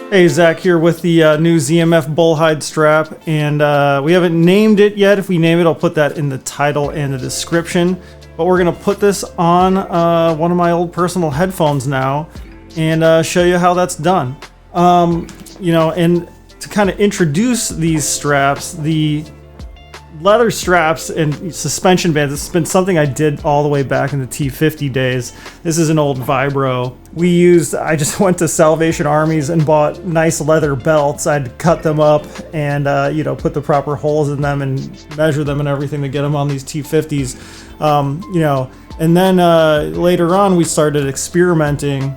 Hey, Zach here with the new ZMF Bullhide strap, and we haven't named it yet. If we name it, I'll put that in the title and the description. But we're going to put this on one of my old personal headphones now and show you how that's done. And to kind of introduce these straps, the leather straps and suspension bands, it's been something I did all the way back in the T50 days. This is an old Vibro. I just went to Salvation Armies and bought nice leather belts. I'd cut them up and, put the proper holes in them and measure them and everything to get them on these T50s. And then later on we started experimenting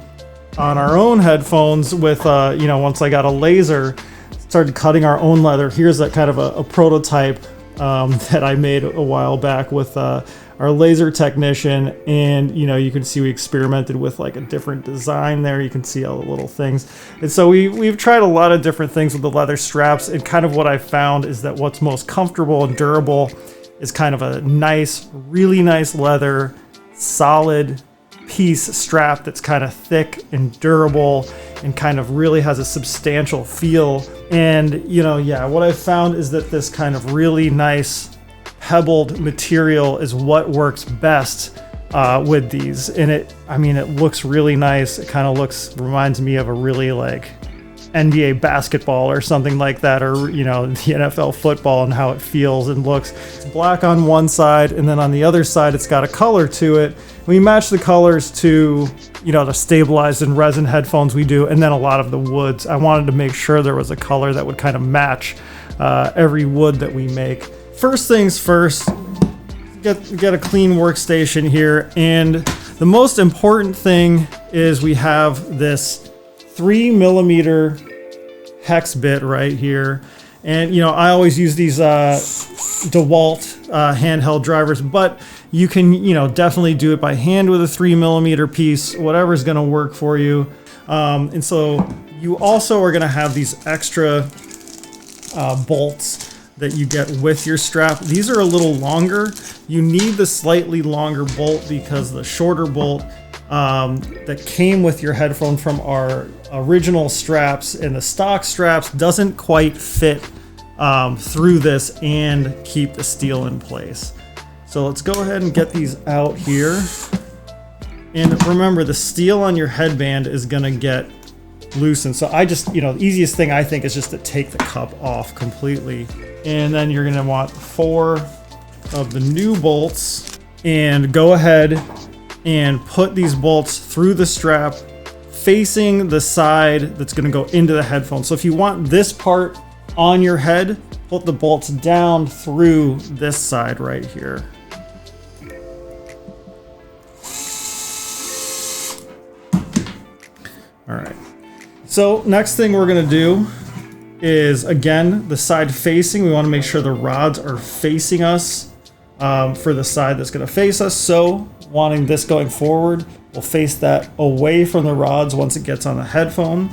on our own headphones with, once I got a laser, started cutting our own leather. Here's a kind of a prototype that I made a while back with our laser technician, and you can see we experimented with like a different design there. You can see all the little things, and so we've tried a lot of different things with the leather straps, and kind of what I found is that what's most comfortable and durable is kind of a nice, really nice leather, solid piece strap that's kind of thick and durable and kind of really has a substantial feel. And what I found is that this kind of really nice pebbled material is what works best with these. And it looks really nice. It kind of reminds me of a really like NBA basketball or something like that, or the NFL football, and how it feels and looks. It's black on one side, and then on the other side it's got a color to it. We match the colors to the stabilized and resin headphones we do, and then a lot of the woods. I wanted to make sure there was a color that would kind of match every wood that we make. First things first, get a clean workstation here, and the most important thing is we have this 3mm hex bit right here. And I always use these DeWalt handheld drivers, but you can definitely do it by hand with a 3mm piece, whatever's going to work for you. And so you also are going to have these extra bolts that you get with your strap. These are a little longer. You need the slightly longer bolt because the shorter bolt that came with your headphone from our original straps and the stock straps doesn't quite fit through this and keep the steel in place. So let's go ahead and get these out here. And remember, the steel on your headband is gonna get loosened. So I just, the easiest thing I think is just to take the cup off completely. And then you're gonna want 4 of the new bolts, and go ahead and put these bolts through the strap facing the side that's going to go into the headphone. So if you want this part on your head, put the bolts down through this side right here. All right. So next thing we're going to do is, again, the side facing. We want to make sure the rods are facing us for the side that's going to face us. So wanting this going forward, we'll face that away from the rods once it gets on the headphone.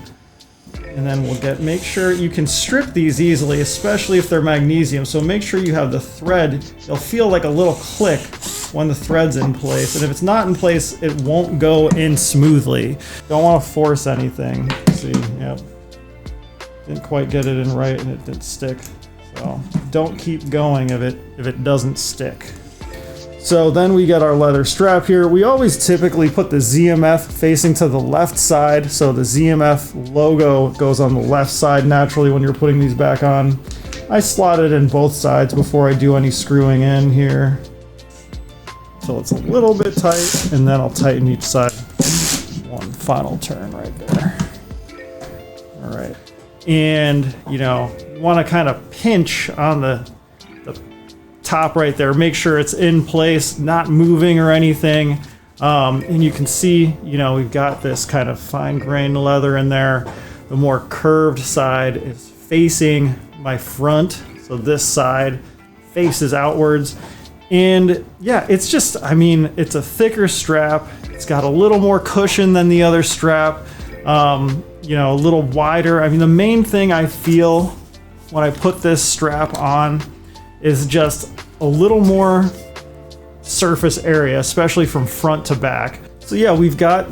And then make sure you can strip these easily, especially if they're magnesium. So make sure you have the thread. You'll feel like a little click when the thread's in place. And if it's not in place, it won't go in smoothly. Don't want to force anything. Let's see, yep. Didn't quite get it in right and it didn't stick. So don't keep going if it doesn't stick. So then we get our leather strap here. We always typically put the ZMF facing to the left side, so the ZMF logo goes on the left side naturally when you're putting these back on. I slot it in both sides before I do any screwing in here, so it's a little bit tight, and then I'll tighten each side. One final turn right there. All right, and you want to kind of pinch on the top right there, make sure it's in place, not moving or anything. And you can see, we've got this kind of fine-grained leather in there. The more curved side is facing my front, so this side faces outwards. And yeah, it's just, it's a thicker strap. It's got a little more cushion than the other strap, a little wider. The main thing I feel when I put this strap on is just a little more surface area, especially from front to back. So yeah, we've got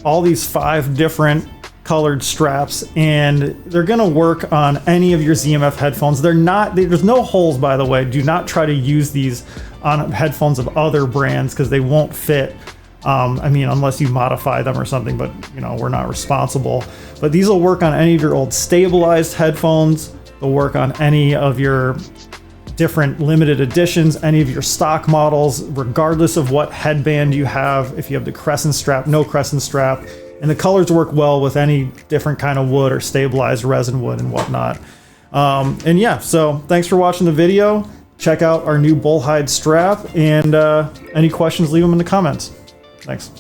all these 5 different colored straps, and they're gonna work on any of your ZMF headphones. There's no holes, by the way. Do not try to use these on headphones of other brands because they won't fit. I mean, unless you modify them or something, but you know, we're not responsible. But these will work on any of your old stabilized headphones. They'll work on any of your different limited editions, any of your stock models, regardless of what headband you have. If you have the crescent strap, no crescent strap, and the colors work well with any different kind of wood or stabilized resin wood and whatnot. And yeah, so thanks for watching the video. Check out our new bullhide strap, and any questions, leave them in the comments. Thanks.